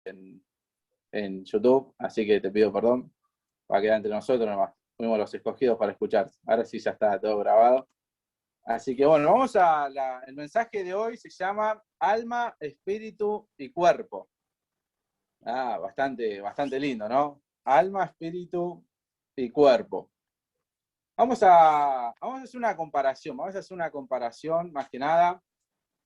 en YouTube, así que te pido perdón, para quedar entre nosotros nomás. Fuimos los escogidos para escuchar. Ahora sí ya está todo grabado. Así que bueno, vamos el mensaje de hoy se llama Alma, Espíritu y Cuerpo. Bastante lindo, ¿no? Alma, espíritu y cuerpo. Vamos a hacer una comparación más que nada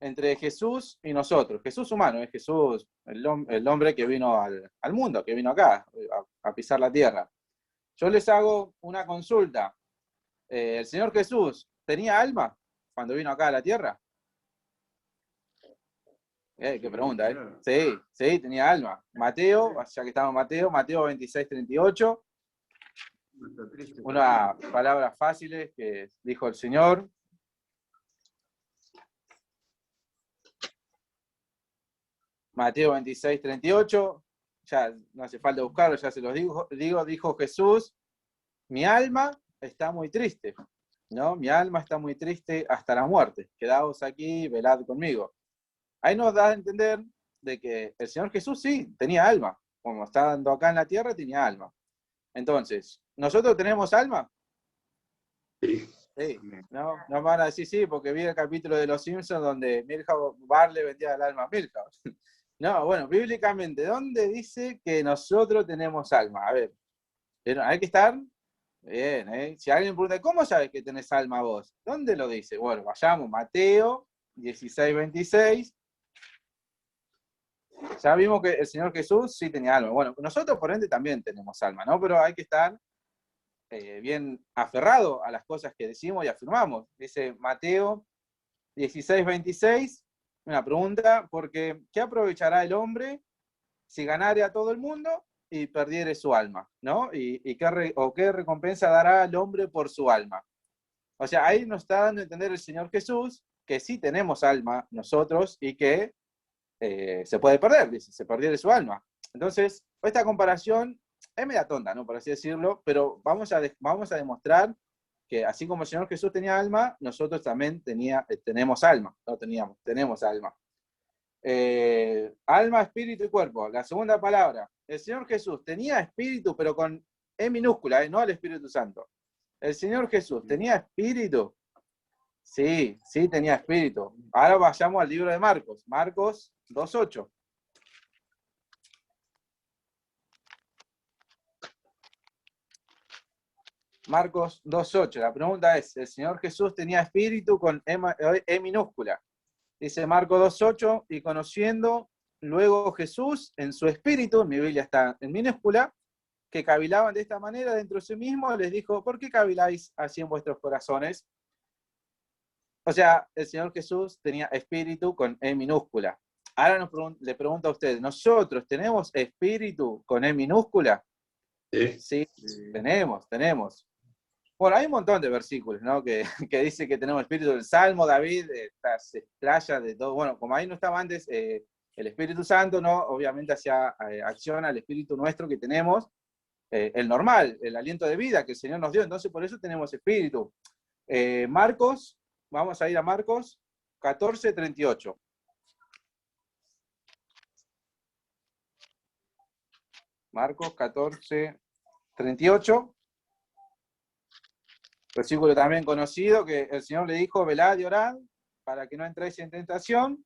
entre Jesús y nosotros. Jesús humano, es Jesús, el hombre que vino al mundo, que vino acá a pisar la tierra. Yo les hago una consulta. ¿El Señor Jesús tenía alma cuando vino acá a la tierra? Qué pregunta, ¿eh? Sí, tenía alma. Mateo, ya que estamos en Mateo 26, 38. Unas palabras fáciles que dijo el Señor. Mateo 26, 38. Ya no hace falta buscarlo, ya se los dijo Jesús: mi alma está muy triste, ¿no? Mi alma está muy triste hasta la muerte. Quedaos aquí, velad conmigo. Ahí nos da a entender de que el Señor Jesús sí tenía alma. Como está dando acá en la tierra, tenía alma. Entonces, ¿nosotros tenemos alma? Sí. No van a decir sí, porque vi el capítulo de Los Simpsons donde Milhouse Barley vendía el alma a Milhouse. No, bueno, bíblicamente, ¿dónde dice que nosotros tenemos alma? A ver, hay que estar bien, ¿eh? Si alguien pregunta, ¿cómo sabes que tenés alma vos? ¿Dónde lo dice? Bueno, vayamos, Mateo 16, 26. Ya vimos que el Señor Jesús sí tenía alma. Bueno, nosotros por ende también tenemos alma, ¿no? Pero hay que estar bien aferrado a las cosas que decimos y afirmamos. Dice Mateo 16, 26, una pregunta, porque ¿qué aprovechará el hombre si ganare a todo el mundo y perdiere su alma? ¿No? ¿Y qué recompensa dará al hombre por su alma? O sea, ahí nos está dando a entender el Señor Jesús que sí tenemos alma nosotros y que se puede perder, dice, se perdiere su alma. Entonces, esta comparación es media tonta, ¿no? Por así decirlo, pero vamos a demostrar que así como el Señor Jesús tenía alma, nosotros también tenemos alma, no teníamos, tenemos alma. Alma, espíritu y cuerpo. La segunda palabra, el Señor Jesús tenía espíritu, pero con E minúscula, no al Espíritu Santo. El Señor Jesús tenía espíritu. Sí, tenía espíritu. Ahora vayamos al libro de Marcos. Marcos 2.8. Marcos 2.8. La pregunta es, ¿el Señor Jesús tenía espíritu con E minúscula? Dice Marcos 2.8, y conociendo luego Jesús en su espíritu, mi Biblia está en minúscula, que cavilaban de esta manera dentro de sí mismo, les dijo, ¿por qué caviláis así en vuestros corazones? O sea, el Señor Jesús tenía espíritu con E minúscula. Ahora le pregunto a ustedes, ¿nosotros tenemos espíritu con E minúscula? Sí, tenemos. Bueno, hay un montón de versículos, ¿no? que dice que tenemos espíritu. El Salmo, David, se explaya de todo. Bueno, como ahí no estaba antes el Espíritu Santo, ¿no? Obviamente hacía acción al espíritu nuestro que tenemos, el normal, el aliento de vida que el Señor nos dio. Entonces, por eso tenemos espíritu. Marcos, vamos a ir a Marcos 14, 38. Marcos 14, 38. Versículo también conocido, que el Señor le dijo, velad y orad, para que no entréis en tentación.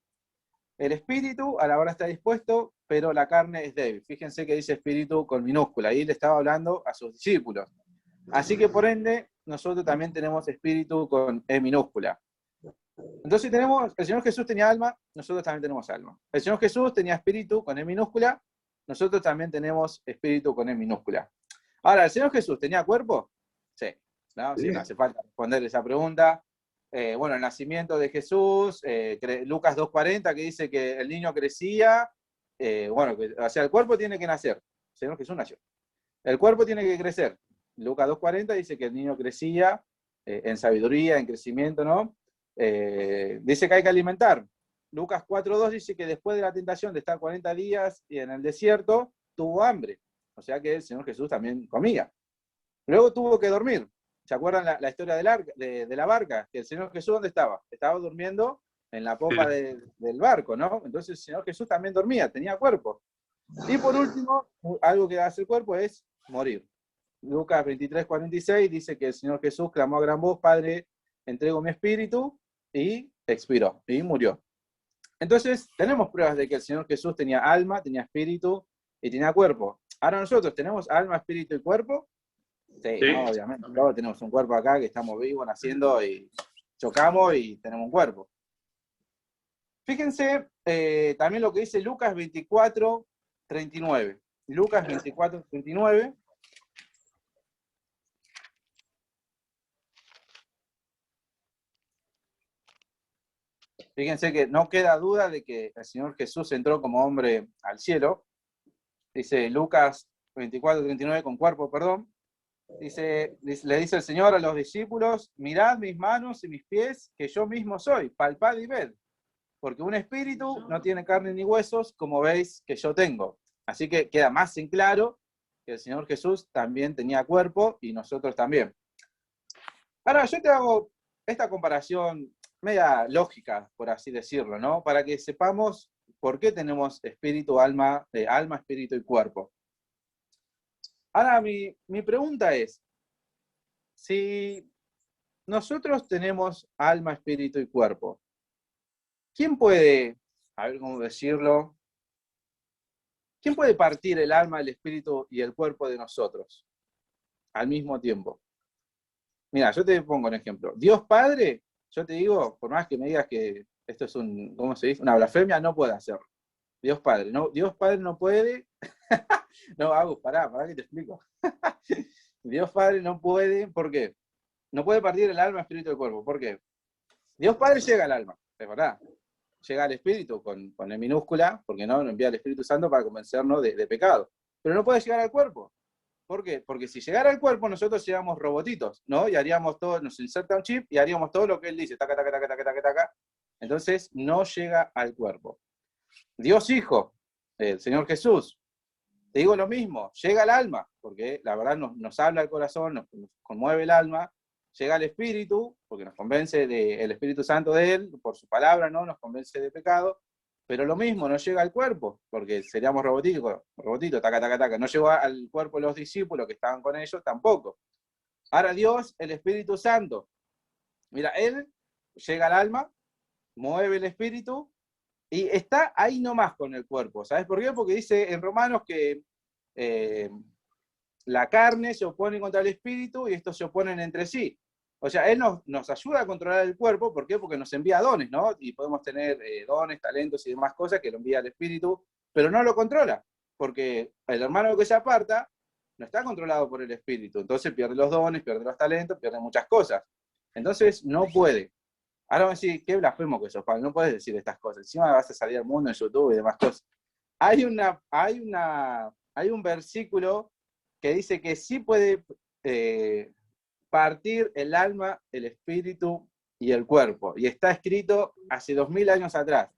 El espíritu a la hora está dispuesto, pero la carne es débil. Fíjense que dice espíritu con minúscula, ahí le estaba hablando a sus discípulos. Así que por ende, nosotros también tenemos espíritu con E minúscula. Entonces el Señor Jesús tenía alma, nosotros también tenemos alma. El Señor Jesús tenía espíritu con E minúscula, nosotros también tenemos espíritu con E minúscula. Ahora, ¿el Señor Jesús tenía cuerpo? Sí. ¿No? Sí, no hace falta responder esa pregunta. Bueno, el nacimiento de Jesús, Lucas 2.40, que dice que el niño crecía, o sea, el cuerpo tiene que nacer. El Señor Jesús nació. El cuerpo tiene que crecer. Lucas 2.40 dice que el niño crecía en sabiduría, en crecimiento, ¿no? Dice que hay que alimentar. Lucas 4.2 dice que después de la tentación de estar 40 días en el desierto, tuvo hambre. O sea que el Señor Jesús también comía. Luego tuvo que dormir. ¿Se acuerdan la historia de la barca? Que el Señor Jesús, ¿dónde estaba? Estaba durmiendo en la popa del barco, ¿no? Entonces el Señor Jesús también dormía, tenía cuerpo. Y por último, algo que hace el cuerpo es morir. Lucas 23:46 dice que el Señor Jesús clamó a gran voz: Padre, entrego mi espíritu, y expiró, y murió. Entonces, tenemos pruebas de que el Señor Jesús tenía alma, tenía espíritu y tenía cuerpo. Ahora nosotros, ¿tenemos alma, espíritu y cuerpo? Sí, Sí. ¿no? Obviamente. Todos tenemos un cuerpo acá, que estamos vivos, naciendo, y chocamos y tenemos un cuerpo. Fíjense también lo que dice Lucas 24:39. Lucas 24:39. Fíjense que no queda duda de que el Señor Jesús entró como hombre al cielo. Dice Lucas 24:39, con cuerpo, perdón. Le dice el Señor a los discípulos: mirad mis manos y mis pies, que yo mismo soy, palpad y ved. Porque un espíritu no tiene carne ni huesos, como veis que yo tengo. Así que queda más en claro que el Señor Jesús también tenía cuerpo, y nosotros también. Ahora, yo te hago esta comparación media lógica, por así decirlo, ¿no? Para que sepamos por qué tenemos espíritu, alma, espíritu y cuerpo. Ahora, mi pregunta es, si nosotros tenemos alma, espíritu y cuerpo, ¿quién puede, a ver cómo decirlo, quién puede partir el alma, el espíritu y el cuerpo de nosotros al mismo tiempo? Mira, yo te pongo un ejemplo. Dios Padre, yo te digo, por más que me digas que esto es ¿cómo se dice? Una blasfemia, no puede hacerlo. Dios Padre no puede. No, Agus, pará que te explico. Dios Padre no puede, ¿por qué? No puede partir el alma, espíritu y el cuerpo. ¿Por qué? Dios Padre llega al alma, es verdad. Llega al espíritu con E minúscula, porque no envía al Espíritu Santo para convencernos de pecado. Pero no puede llegar al cuerpo. ¿Por qué? Porque si llegara al cuerpo, nosotros seríamos robotitos, ¿no? Y haríamos todo, nos inserta un chip y haríamos todo lo que él dice, taca, taca, taca, taca, taca, taca. Entonces, no llega al cuerpo. Dios Hijo, el Señor Jesús, te digo lo mismo, llega al alma, porque la verdad nos habla el corazón, nos conmueve el alma, llega al Espíritu, porque nos convence del Espíritu Santo de Él, por su palabra, ¿no? Nos convence de pecado, pero lo mismo, no llega al cuerpo, porque seríamos robotitos, taca, taca, taca. No llegó al cuerpo de los discípulos que estaban con ellos, tampoco. Ahora Dios, el Espíritu Santo, mira, Él llega al alma, mueve el Espíritu, y está ahí nomás con el cuerpo. ¿Sabes por qué? Porque dice en Romanos que la carne se opone contra el espíritu y estos se oponen entre sí. O sea, Él nos ayuda a controlar el cuerpo. ¿Por qué? Porque nos envía dones, ¿no? Y podemos tener dones, talentos y demás cosas que lo envía el espíritu, pero no lo controla, porque el hermano que se aparta no está controlado por el espíritu. Entonces pierde los dones, pierde los talentos, pierde muchas cosas. Entonces no puede. Ahora vamos a decir, qué blasfemo que sos, Pablo, no puedes decir estas cosas. Encima vas a salir al mundo en YouTube y demás cosas. Hay un versículo que dice que sí puede partir el alma, el espíritu y el cuerpo. Y está escrito hace 2000 años atrás.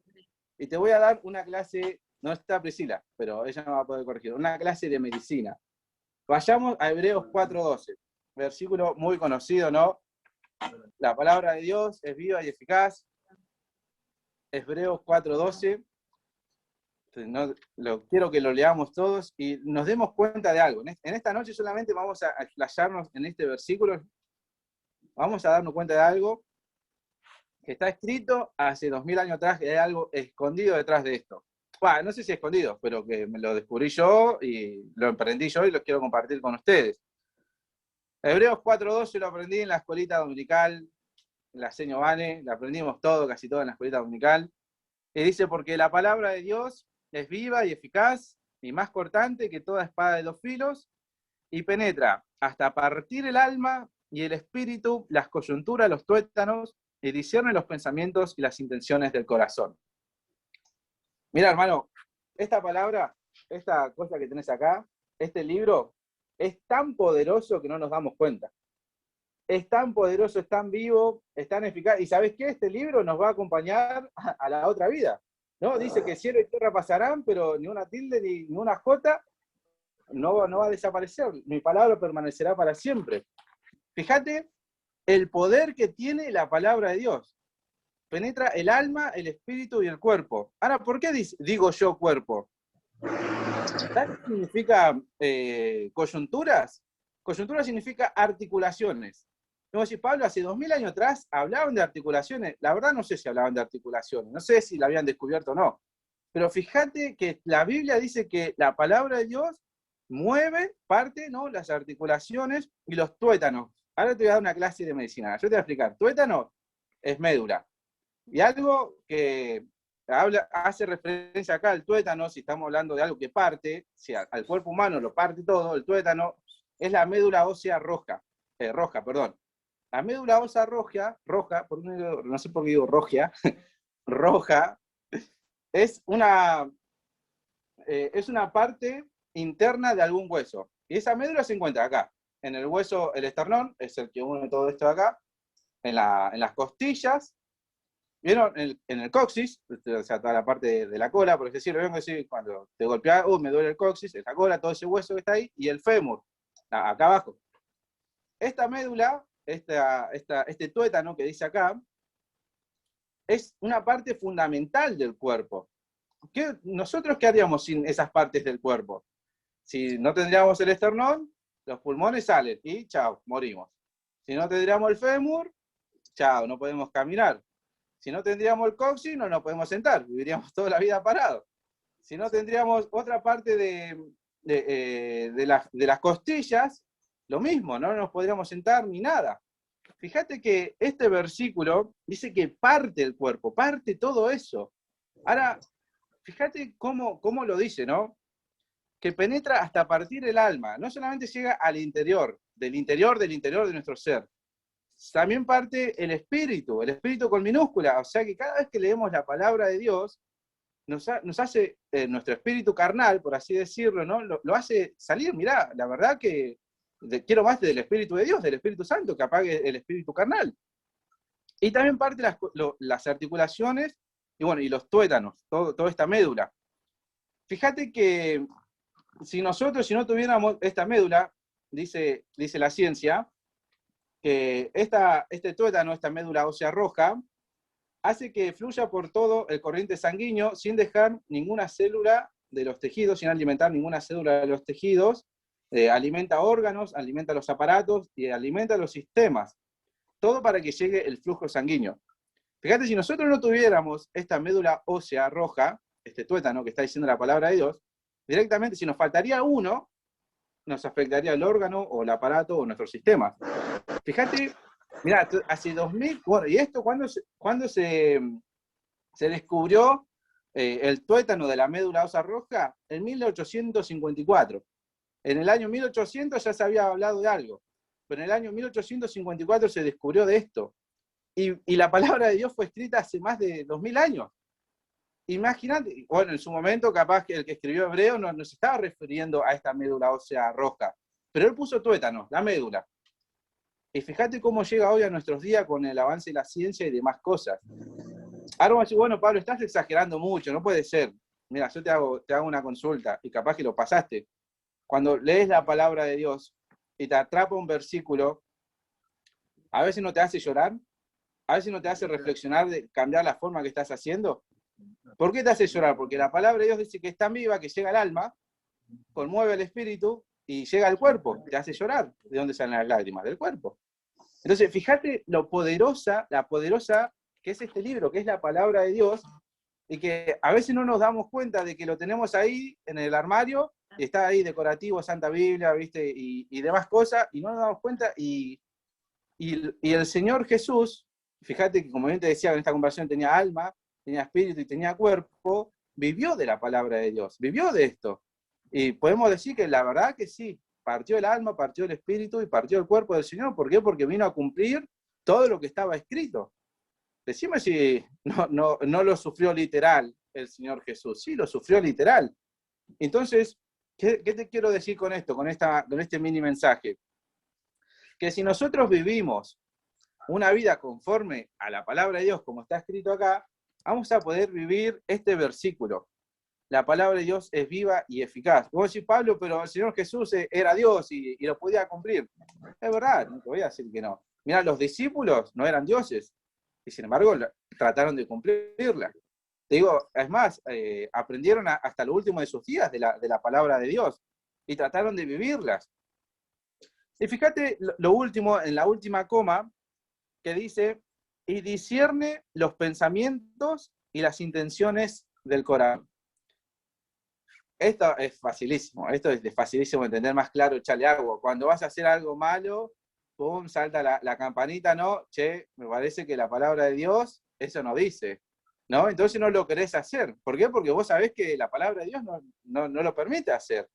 Y te voy a dar una clase, no está Priscila, pero ella no va a poder corregir, una clase de medicina. Vayamos a Hebreos 4:12, versículo muy conocido, ¿no? La palabra de Dios es viva y eficaz. Hebreos 4:12. Quiero que lo leamos todos y nos demos cuenta de algo. En esta noche solamente vamos a explayarnos en este versículo. Vamos a darnos cuenta de algo que está escrito hace 2000 años atrás, que hay algo escondido detrás de esto. Bueno, no sé si escondido, pero que me lo descubrí yo y lo emprendí yo y lo quiero compartir con ustedes. Hebreos 4:12 lo aprendí en la escuelita dominical, en la Seño Vane, la aprendimos todo, casi todo en la escuelita dominical. Y dice: porque la palabra de Dios es viva y eficaz y más cortante que toda espada de dos filos, y penetra hasta partir el alma y el espíritu, las coyunturas, los tuétanos, y discierne los pensamientos y las intenciones del corazón. Mira, hermano, esta palabra, esta cosa que tenés acá, este libro, es tan poderoso que no nos damos cuenta. Es tan poderoso, es tan vivo, es tan eficaz. ¿Y sabes qué? Este libro nos va a acompañar a la otra vida, ¿no? Dice que cielo y tierra pasarán, pero ni una tilde ni una jota no va a desaparecer. Mi palabra permanecerá para siempre. Fíjate el poder que tiene la palabra de Dios. Penetra el alma, el espíritu y el cuerpo. Ahora, ¿por qué digo yo cuerpo? ¿Sabes qué significa coyunturas? Coyuntura significa articulaciones. Como si Pablo hace 2000 años atrás hablaban de articulaciones. La verdad no sé si hablaban de articulaciones, no sé si la habían descubierto o no. Pero fíjate que la Biblia dice que la palabra de Dios mueve, parte, ¿no?, las articulaciones y los tuétanos. Ahora te voy a dar una clase de medicina. Yo te voy a explicar. Tuétano es médula. Y algo que hace referencia acá al tuétano, si estamos hablando de algo que parte, si al cuerpo humano lo parte todo, el tuétano es la médula ósea roja, perdón. La médula ósea roja, no sé por qué digo roja, roja, es una parte interna de algún hueso. Y esa médula se encuentra acá, en el hueso, el esternón, es el que une todo esto de acá, en las costillas, ¿vieron? En el coxis, o sea, toda la parte de la cola, por así decirlo, vengo a decir, cuando te golpeas, me duele el coxis, es la cola, todo ese hueso que está ahí, y el fémur, acá abajo. Esta médula, este tuétano que dice acá, es una parte fundamental del cuerpo. ¿Nosotros qué haríamos sin esas partes del cuerpo? Si no tendríamos el esternón, los pulmones salen y chao, morimos. Si no tendríamos el fémur, chao, no podemos caminar. Si no tendríamos el coxis, no nos podemos sentar, viviríamos toda la vida parados. Si no tendríamos otra parte de las costillas, lo mismo, no nos podríamos sentar ni nada. Fíjate que este versículo dice que parte el cuerpo, parte todo eso. Ahora, fíjate cómo lo dice, ¿no? Que penetra hasta partir el alma, no solamente llega al interior, del interior de nuestro ser, también parte el espíritu con minúscula, o sea que cada vez que leemos la palabra de Dios, nos hace nuestro espíritu carnal, por así decirlo, ¿no? Lo hace salir. Mirá, la verdad que quiero más del Espíritu de Dios, del Espíritu Santo, que apague el espíritu carnal. Y también parte las articulaciones y, bueno, y los tuétanos, toda esta médula. Fíjate que si no tuviéramos esta médula, dice la ciencia, que este tuétano, esta médula ósea roja, hace que fluya por todo el corriente sanguíneo sin dejar ninguna célula de los tejidos, sin alimentar ninguna célula de los tejidos, alimenta órganos, alimenta los aparatos y alimenta los sistemas. Todo para que llegue el flujo sanguíneo. Fíjate, si nosotros no tuviéramos esta médula ósea roja, este tuétano que está diciendo la palabra de Dios, directamente, si nos faltaría uno, nos afectaría el órgano o el aparato o nuestros sistemas. Fíjate, mira, hace 2000, bueno, y esto cuando se descubrió el tuétano de la médula ósea roja, en 1854. En el año 1800 ya se había hablado de algo, pero en el año 1854 se descubrió de esto. Y la palabra de Dios fue escrita hace más de 2000 años. Imagínate, bueno, en su momento capaz que el que escribió Hebreo no se estaba refiriendo a esta médula ósea roja, pero él puso tuétano, la médula. Y fíjate cómo llega hoy a nuestros días con el avance de la ciencia y demás cosas. Ahora vamos a decir, bueno, Pablo, estás exagerando mucho, no puede ser. Mira, yo te hago una consulta y capaz que lo pasaste. Cuando lees la palabra de Dios y te atrapa un versículo, a veces no te hace llorar, a veces no te hace reflexionar de cambiar la forma que estás haciendo. ¿Por qué te hace llorar? Porque la palabra de Dios dice que es tan viva que llega al alma, conmueve el espíritu y llega al cuerpo, te hace llorar. ¿De dónde salen las lágrimas? Del cuerpo. Entonces, fíjate la poderosa que es este libro, que es la palabra de Dios, y que a veces no nos damos cuenta de que lo tenemos ahí en el armario, y está ahí decorativo, Santa Biblia, ¿viste? Y demás cosas, y no nos damos cuenta, y el Señor Jesús, fíjate que como bien te decía, en esta conversación tenía alma, tenía espíritu y tenía cuerpo, vivió de la palabra de Dios, vivió de esto. Y podemos decir que la verdad que sí, partió el alma, partió el espíritu y partió el cuerpo del Señor. ¿Por qué? Porque vino a cumplir todo lo que estaba escrito. Decime si no lo sufrió literal el Señor Jesús. Sí, lo sufrió literal. Entonces, ¿qué te quiero decir con esto, con este mini mensaje? Que si nosotros vivimos una vida conforme a la palabra de Dios, como está escrito acá, vamos a poder vivir este versículo. La palabra de Dios es viva y eficaz. Vos decís, Pablo, pero el Señor Jesús era Dios y lo podía cumplir. Es verdad, no te voy a decir que no. Mirá, los discípulos no eran dioses y sin embargo trataron de cumplirla. Te digo, es más, aprendieron hasta lo último de sus días de la palabra de Dios y trataron de vivirlas. Y fíjate lo último, en la última coma, que dice, y discierne los pensamientos y las intenciones del corazón. Esto es facilísimo, esto es facilísimo entender, más claro, echarle agua. Cuando vas a hacer algo malo, pum, salta la campanita, no, che, me parece que la palabra de Dios eso no dice, ¿no? Entonces no lo querés hacer. ¿Por qué? Porque vos sabés que la palabra de Dios no lo permite hacer.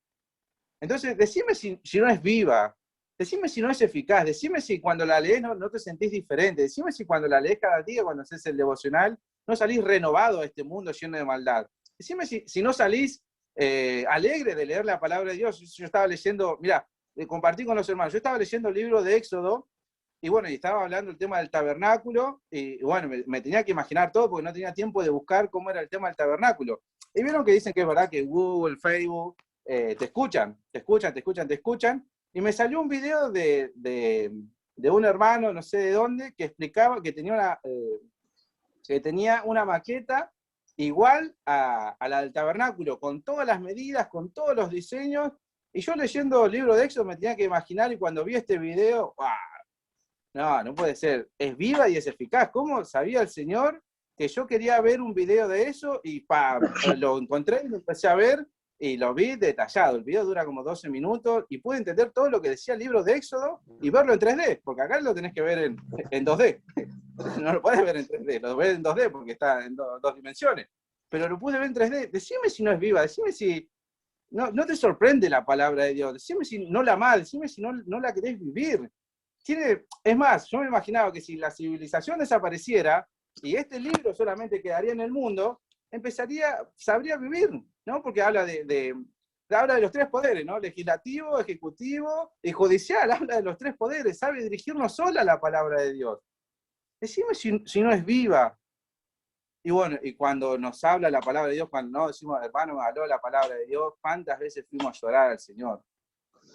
Entonces, decime si no es viva, decime si no es eficaz, decime si cuando la lees no te sentís diferente, decime si cuando la lees cada día, cuando haces el devocional, no salís renovado a este mundo lleno de maldad. Decime si no salís alegre de leer la palabra de Dios. Yo estaba leyendo, mira, compartí con los hermanos, yo estaba leyendo el libro de Éxodo, y bueno, y estaba hablando del tema del tabernáculo, y bueno, me tenía que imaginar todo porque no tenía tiempo de buscar cómo era el tema del tabernáculo. Y vieron que dicen que es verdad que Google, Facebook, te escuchan, y me salió un video de un hermano, no sé de dónde, que explicaba que tenía una maqueta igual a la del tabernáculo, con todas las medidas, con todos los diseños, y yo leyendo el libro de Éxodo me tenía que imaginar, y cuando vi este video, ¡wow! No puede ser, es viva y es eficaz. ¿Cómo sabía el Señor que yo quería ver un video de eso? Y lo encontré y lo empecé a ver, y lo vi detallado. El video dura como 12 minutos, y pude entender todo lo que decía el libro de Éxodo, y verlo en 3D, porque acá lo tenés que ver en 2D. No lo podés ver en 3D, lo ves en 2D porque está en dos dimensiones. Pero lo pude ver en 3D. Decime si no es viva, decime si no te sorprende la palabra de Dios, decime si no la amás, decime si no la querés vivir. Es más, yo me imaginaba que si la civilización desapareciera y este libro solamente quedaría en el mundo, sabría vivir, ¿no? Porque habla habla de los tres poderes, ¿no? Legislativo, ejecutivo y judicial, habla de los tres poderes, sabe dirigirnos sola la palabra de Dios. Decime si no es viva. Y bueno, y cuando nos habla la palabra de Dios, cuando no decimos, hermano, me habló la palabra de Dios, ¿cuántas veces fuimos a llorar al Señor?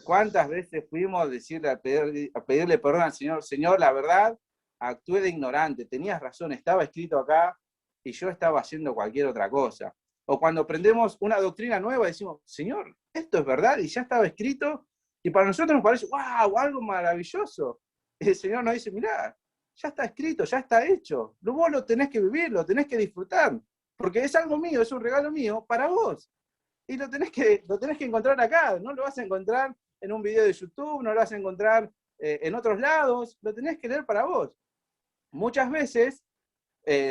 ¿Cuántas veces fuimos a pedirle perdón al Señor? Señor, la verdad, actué de ignorante, tenías razón, estaba escrito acá y yo estaba haciendo cualquier otra cosa. O cuando aprendemos una doctrina nueva, decimos, Señor, esto es verdad y ya estaba escrito, y para nosotros nos parece, wow, algo maravilloso. Y el Señor nos dice, mirá, ya está escrito, ya está hecho. Vos lo tenés que vivir, lo tenés que disfrutar, porque es algo mío, es un regalo mío para vos. Y lo tenés que encontrar acá, no lo vas a encontrar en un video de YouTube, no lo vas a encontrar en otros lados, lo tenés que leer para vos. Muchas veces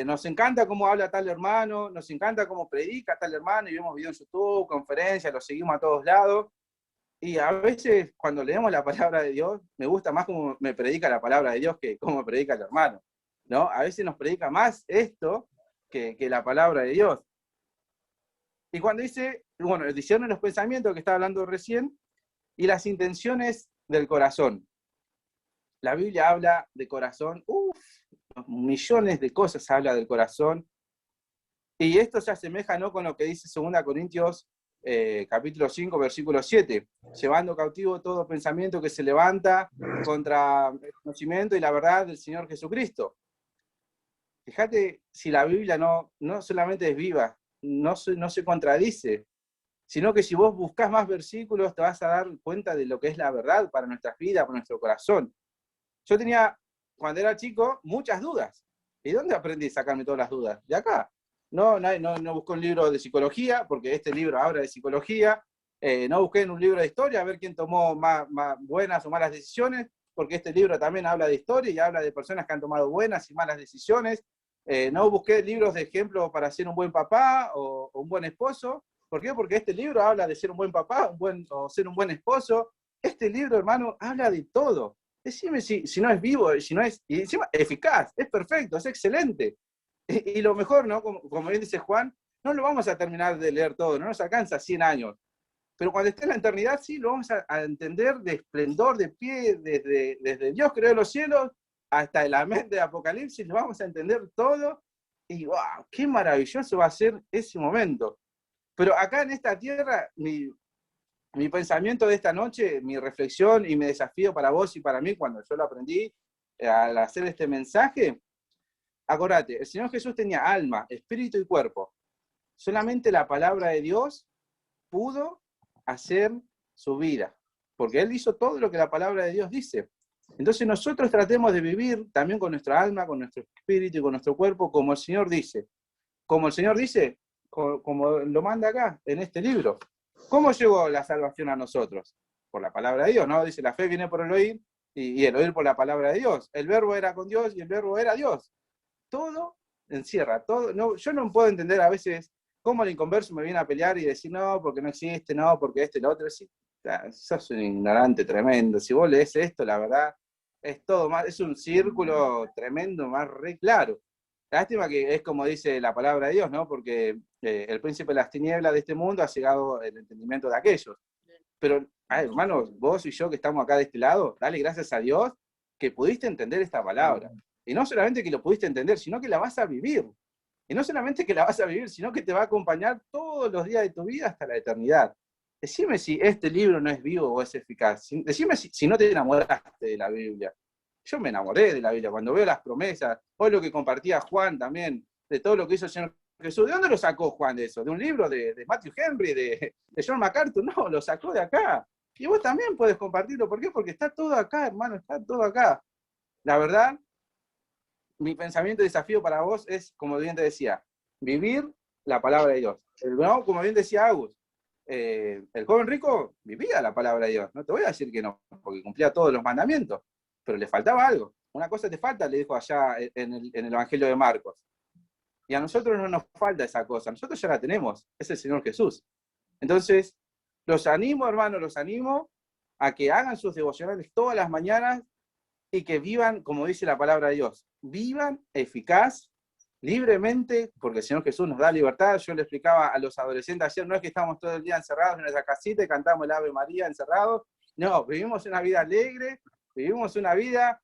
nos encanta cómo habla tal hermano, nos encanta cómo predica tal hermano, y vemos videos en YouTube, conferencias, lo seguimos a todos lados, y a veces cuando leemos la palabra de Dios, me gusta más cómo me predica la palabra de Dios que cómo predica el hermano, ¿no? A veces nos predica más esto que la palabra de Dios. Y cuando dice, bueno, discierne los pensamientos que estaba hablando recién, y las intenciones del corazón. La Biblia habla de corazón, millones de cosas habla del corazón, y esto se asemeja, ¿no?, con lo que dice 2 Corintios capítulo 5, versículo 7, llevando cautivo todo pensamiento que se levanta contra el conocimiento y la verdad del Señor Jesucristo. Fíjate si la Biblia no solamente es viva, no se contradice, sino que si vos buscás más versículos te vas a dar cuenta de lo que es la verdad para nuestras vidas, para nuestro corazón. Yo tenía, cuando era chico, muchas dudas. ¿Y dónde aprendí a sacarme todas las dudas? De acá. No busqué un libro de psicología, porque este libro habla de psicología. No busqué en un libro de historia a ver quién tomó más buenas o malas decisiones, porque este libro también habla de historia y habla de personas que han tomado buenas y malas decisiones. No busqué libros de ejemplo para ser un buen papá o un buen esposo. ¿Por qué? Porque este libro habla de ser un buen papá o ser un buen esposo. Este libro, hermano, habla de todo. Decime si no es vivo, si no es, y encima eficaz, es perfecto, es excelente. Y lo mejor, ¿no? Como bien dice Juan, no lo vamos a terminar de leer todo, no nos alcanza 100 años. Pero cuando esté en la eternidad, sí, lo vamos a entender de esplendor, de pie, desde Dios creó los cielos hasta el amén de Apocalipsis, lo vamos a entender todo. Y wow, qué maravilloso va a ser ese momento. Pero acá en esta tierra, mi pensamiento de esta noche, mi reflexión y mi desafío para vos y para mí, cuando yo lo aprendí al hacer este mensaje, acordate, el Señor Jesús tenía alma, espíritu y cuerpo. solamente la palabra de Dios pudo hacer su vida, porque Él hizo todo lo que la palabra de Dios dice. Entonces nosotros tratemos de vivir también con nuestra alma, con nuestro espíritu y con nuestro cuerpo, como el Señor dice. Como el Señor dice, como lo manda acá, en este libro. ¿Cómo llegó la salvación a nosotros? Por la palabra de Dios, ¿no? Dice, la fe viene por el oír, y el oír por la palabra de Dios. El verbo era con Dios y el verbo era Dios. Todo encierra, todo. No, yo no puedo entender a veces cómo el inconverso me viene a pelear y decir, no, porque no existe, no, porque este y lo otro. Sí, sos un ignorante tremendo. Si vos lees esto, la verdad, es todo más, es un círculo tremendo, más re claro. Lástima que es como dice la palabra de Dios, ¿no? Porque el príncipe de las tinieblas de este mundo ha cegado el entendimiento de aquellos. Pero, hermanos, vos y yo que estamos acá de este lado, dale gracias a Dios que pudiste entender esta palabra. Y no solamente que lo pudiste entender, sino que la vas a vivir. Y no solamente que la vas a vivir, sino que te va a acompañar todos los días de tu vida hasta la eternidad. Decime si este libro no es vivo o es eficaz. Decime si no te enamoraste de la Biblia. Yo me enamoré de la Biblia. Cuando veo las promesas, hoy lo que compartía Juan también, de todo lo que hizo el Señor Jesús. ¿De dónde lo sacó Juan de eso? ¿De un libro de Matthew Henry, de John MacArthur? No, lo sacó de acá. Y vos también puedes compartirlo. ¿Por qué? Porque está todo acá, hermano, está todo acá. La verdad, mi pensamiento y desafío para vos es, como bien te decía, vivir la palabra de Dios. No, como bien decía Agus, el joven rico vivía la palabra de Dios. No te voy a decir que no, porque cumplía todos los mandamientos, pero le faltaba algo. Una cosa te falta, le dijo allá en el Evangelio de Marcos. Y a nosotros no nos falta esa cosa, nosotros ya la tenemos, es el Señor Jesús. Entonces, los animo, hermanos, los animo a que hagan sus devocionales todas las mañanas y que vivan, como dice la palabra de Dios, vivan eficaz, libremente, porque el Señor Jesús nos da libertad. Yo le explicaba a los adolescentes ayer, no es que estamos todo el día encerrados en nuestra casita y cantamos el Ave María encerrados, no, vivimos una vida alegre, vivimos una vida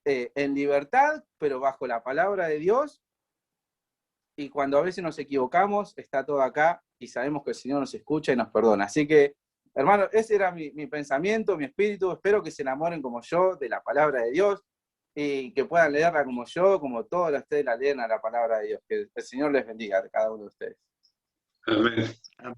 en libertad, pero bajo la palabra de Dios. Y cuando a veces nos equivocamos, está todo acá y sabemos que el Señor nos escucha y nos perdona. Así que, hermano, ese era mi pensamiento, mi espíritu. Espero que se enamoren como yo de la palabra de Dios y que puedan leerla como yo, como todos ustedes la leen a la palabra de Dios. Que el Señor les bendiga a cada uno de ustedes. Amén.